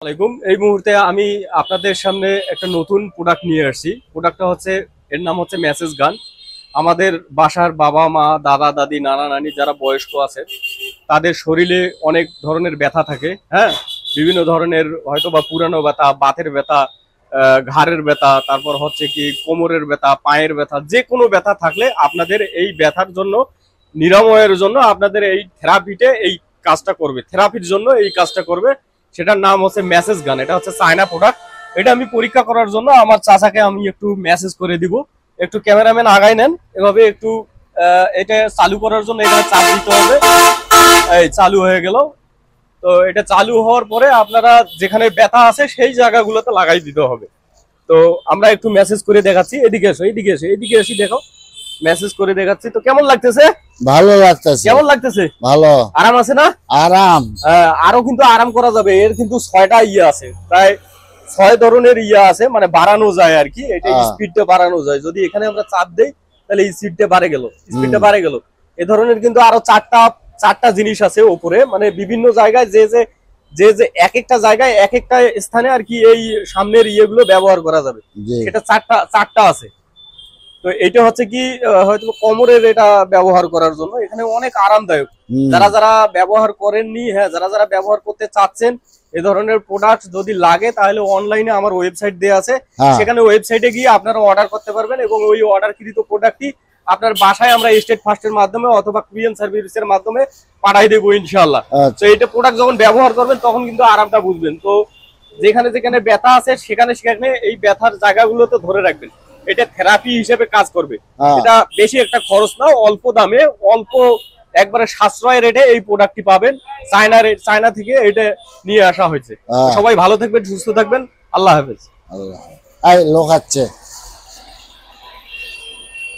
আলাইকুম। এই মুহূর্তে আমি আপনাদের সামনে একটা নতুন প্রোডাক্ট নিয়ে আসছি। প্রোডাক্টটা হচ্ছে, এর নাম হচ্ছে মেসেজ গান। আমাদের বাসার বাবা মা, দাদা দাদি, নানা নানি যারা বয়স্ক আছে, তাদের শরীরে অনেক ধরনের ব্যথা থাকে। হ্যাঁ, বিভিন্ন ধরনের হয়তো বা পুরানো ব্যথা, বাতের ব্যথা, ঘাড়ের ব্যথা, তারপর হচ্ছে কি কোমরের ব্যথা, পায়ের ব্যথা, যে কোনো ব্যথা থাকলে আপনাদের এই ব্যথার জন্য, নিরাময়ের জন্য আপনাদের এই থেরাপিতে এই কাজটা করবে, থেরাপির জন্য এই কাজটা করবে। সেটার নাম হচ্ছে মেসেজ গান। এটা হচ্ছে চায়না প্রোডাক্ট। এটা আমি পরীক্ষা করার জন্য আমার চাচাকে আমি একটু মেসেজ করে দিব। একটু ক্যামেরাম্যান আগাই নেন, এভাবে একটু এটা চালু করার জন্য এখানে চাপ দিতে হবে। এই চালু হয়ে গেল। তো এটা চালু হওয়ার পরে আপনারা যেখানে ব্যথা আছে সেই জায়গাগুলোতে লাগাই দিতে হবে। তো আমরা একটু মেসেজ করে দেখাচ্ছি। এদিকে এসো, এদিকে এসো, এদিকে এসে দেখো, মেসেজ করে দেখাচ্ছি। তো কেমন লাগতেছে? ভালো লাগতেছে। কেমন লাগতেছে? ভালো। আরাম আছে না? আরাম। আরো কিন্তু আরাম করা যাবে। এর কিন্তু 6টা ইয়ে আছে, প্রায় 6 ধরনের ইয়ে আছে, মানে বাড়ানো যায় আর কি। এটা স্পিডটা বাড়ানো যায়। যদি এখানে আমরা চাপ দেই তাহলে এই স্পিডটা বাড়ে গেল, স্পিডটা বাড়ে গেল। এ ধরনের কিন্তু আরো চারটা জিনিস আছে উপরে, মানে বিভিন্ন জায়গায় যে যে যে যে এক একটা জায়গায় এক একটা স্থানে আর কি এই সামনের ইয়েগুলো ব্যবহার করা যাবে। এটা চারটা আছে। তো এটা হচ্ছে কি হয়তো কোমরের এটা ব্যবহার করার জন্য, এখানে অনেক আরামদায়ক। যারা যারা ব্যবহার করেননি, হ্যাঁ, যারা যারা ব্যবহার করতে চাচ্ছেন এ ধরনের প্রোডাক্ট যদি লাগে, তাহলে অনলাইনে আমার ওয়েবসাইট দেওয়া আছে, সেখানে ওয়েবসাইটে গিয়ে আপনারা অর্ডার করতে পারবেন এবং ওই অর্ডারকৃত প্রোডাক্টটি আপনার বাসায় আমরা স্টেট ফাস্টের মাধ্যমে অথবা কুরিয়ার সার্ভিসের মাধ্যমে পাঠাই দেবো ইনশাআল্লাহ। তো এইটা প্রোডাক্ট যখন ব্যবহার করবেন তখন কিন্তু আরামটা বুঝবেন। তো যেখানে যেখানে ব্যথা আছে সেখানে সেখানে এই ব্যথার জায়গাগুলোতে ধরে রাখবেন। এটা থেরাপি হিসেবে কাজ করবে। এটা বেশি একটা খরচ না, অল্প দামে, অল্প একবারে সাশ্রয় রেটে এই প্রোডাক্টটি পাবেন। চায়না থেকে এটা নিয়ে আসা হয়েছে। সবাই ভালো থাকবেন, সুস্থ থাকবেন। আল্লাহ হাফেজ। লোক আছে।